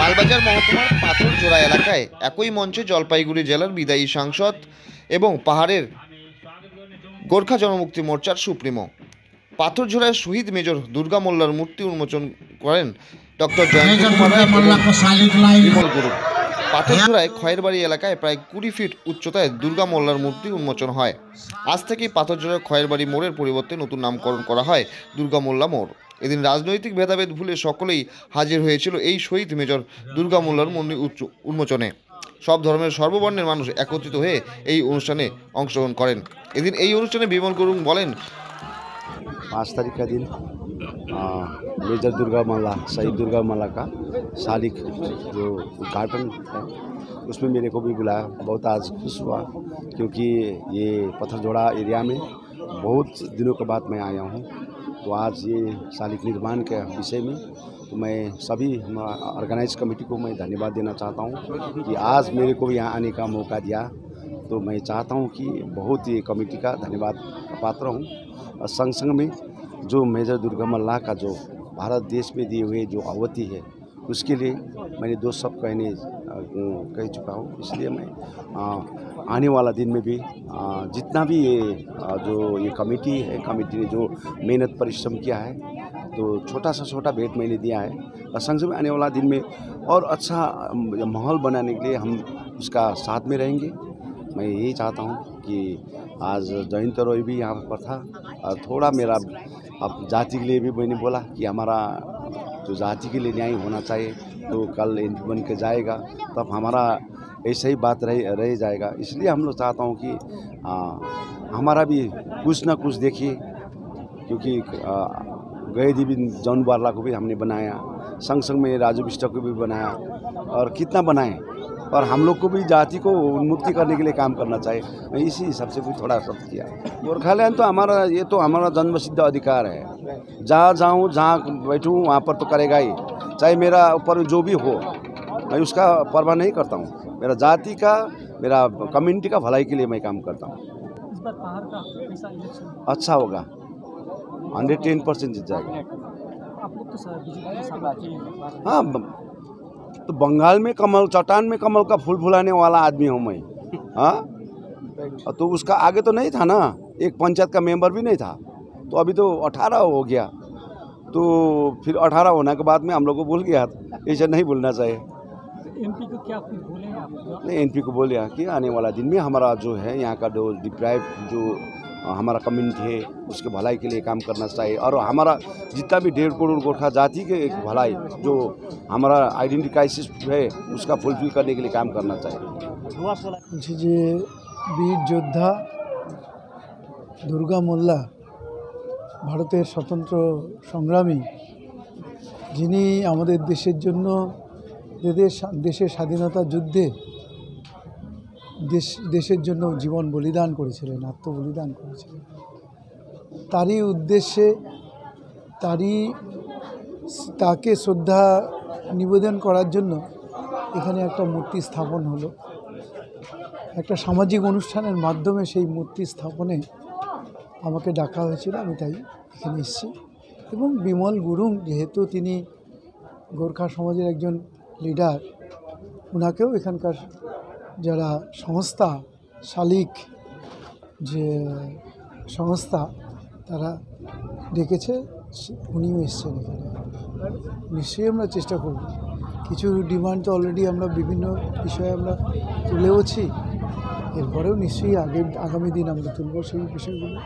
মালবাজার মহকুমার পাথরজোড়া এলাকায় একই মঞ্চে জলপাইগুড়ি জেলার বিদায়ী সাংসদ এবং পাহাড়ের গোর্খা জনমুক্তি মোর্চার সুপ্রিমো পাথরজোড়ায় শহীদ মেজর দুর্গা মোল্লার মূর্তি উন্মোচন করেন ডক্টর জয়ন্ত কুমার রায় বিমল গুরু। পাথরজোড়ায় খয়েরবাড়ি এলাকায় প্রায় 20 ফিট উচ্চতায় দুর্গা মোল্লার মূর্তি উন্মোচন হয়। আজ থেকেই পাথরজোড়ার খয়েরবাড়ি মোড়ের পরিবর্তে নতুন নামকরণ করা হয় দুর্গা মোল্লা মোড়। এদিন রাজনৈতিক ভেদাভেদ ভুলে সকলেই হাজির হয়েছিল এই শহীদ মেজর দুর্গা মোল্লার মন্দির উন্মোচনে। সব ধর্মের সর্ববর্ণের মানুষ একত্রিত হয়ে এই অনুষ্ঠানে অংশগ্রহণ করেন। এদিন এই অনুষ্ঠানে বিমল গুরু বলেন, 5 तारीख का दिन मेजर दुर्गा मल्ला शहीद दुर्गा मल्ला का सालिक जो उद्घाटन है उसमें मेरे को भी बुलाया। बहुत आज खुश हुआ क्योंकि ये पत्थरजोड़ा एरिया में बहुत दिनों के बाद मैं आया हूँ। तो आज ये सालिक निर्माण के विषय में तो मैं सभी ऑर्गेनाइज कमेटी को मैं धन्यवाद देना चाहता हूँ कि आज मेरे को भी यहाँ आने का मौका दिया। तो मैं चाहता हूँ कि बहुत ये कमेटी का धन्यवाद पात्र हूँ। और संग संग में जो मेजर दुर्गा मल्ला का जो भारत देश में दिए हुए जो अवधि है उसके लिए मैंने 2 शब्द कह चुका हूँ। इसलिए मैं आने वाला दिन में भी जितना भी ये कमेटी है, कमेटी ने जो मेहनत परिश्रम किया है तो छोटा सा छोटा भेंट मैंने दिया है। और संग संग में आने वाला दिन में और अच्छा माहौल बनाने के लिए हम उसका साथ में रहेंगे। मैं यही चाहता हूँ कि आज जयंत रॉय भी यहाँ पर था और थोड़ा मेरा अब जाति के लिए भी मैंने बोला कि हमारा जो जाति के लिए न्याय होना चाहिए। तो कल एमपी बन के जाएगा तब हमारा ऐसा ही बात रह जाएगा। इसलिए हम लोग चाहता हूँ कि हमारा भी कुछ ना कुछ देखिए, क्योंकि गए देवी जौन बारला को भी हमने बनाया, संग संग में राजू बिष्ट को भी बनाया और कितना बनाए। और हम लोग को भी जाति को उन्मुक्ति करने के लिए काम करना चाहिए। मैं इसी हिसाब से भी थोड़ा शब्द किया। गोरखालैंड तो हमारा ये तो हमारा जन्मसिद्ध अधिकार है। जहाँ जाऊँ जहाँ बैठूँ वहाँ पर तो करेगा ही, चाहे मेरा ऊपर जो भी हो, मैं उसका परवाह नहीं करता हूँ। मेरा जाति का, मेरा कम्युनिटी का भलाई के लिए मैं काम करता हूँ। इस बार पहाड़ का कैसा इलेक्शन अच्छा होगा, 110% जीत जाएगा। आप लोग तो बीजेपी के साथ आते हैं। हाँ, तो बंगाल में कमल, चट्टान में कमल का फूल फुलाने वाला आदमी हूँ मैं। हाँ, तो उसका आगे तो नहीं था ना, एक पंचायत का मेंबर भी नहीं था। तो अभी तो 18 हो गया। तो फिर 18 होने के बाद में हम लोग को भूल गया। ऐसा नहीं भूलना चाहिए। एमपी को क्या कुछ बोले आप? नहीं, एमपी को बोले कि आने वाला दिन में हमारा जो है यहाँ का जो डिप्राइव जो हमारा कम्युनिटी है उसके भलाई के लिए काम करना चाहिए। और हमारा जितना भी 1.5 करोड़ गोरखा जाति के एक भलाई जो हमारा आइडेंटिटी क्राइसिस है उसका फुलफिल करने के लिए काम करना चाहिए। যে বীর যোদ্ধা দুর্গা মোল্লা ভারতের স্বতন্ত্র সংগ্রামী, যিনি আমাদের দেশের জন্য দেশের স্বাধীনতা যুদ্ধে দেশের জন্য জীবন বলিদান করেছিলেন, আত্মবলিদান করেছিলেন, তারই উদ্দেশ্যে তাকে শ্রদ্ধা নিবেদন করার জন্য এখানে একটা মূর্তি স্থাপন হলো। একটা সামাজিক অনুষ্ঠানের মাধ্যমে সেই মূর্তি স্থাপনে আমাকে ডাকা হয়েছিল, আমি তাই এখানে এসেছি। এবং বিমল গুরুং যেহেতু তিনি গোর্খা সমাজের একজন লিডার, ওনাকেও এখানকার যারা সংস্থা, শালিক যে সংস্থা, তারা ডেকেছে, উনিও এসছেন এখানে। নিশ্চয়ই আমরা চেষ্টা করব। কিছু ডিমান্ড তো অলরেডি আমরা বিভিন্ন বিষয়ে আমরা তুলেওছি, এরপরেও নিশ্চয়ই আগামী দিন আমরা তুলব সেই বিষয়গুলো।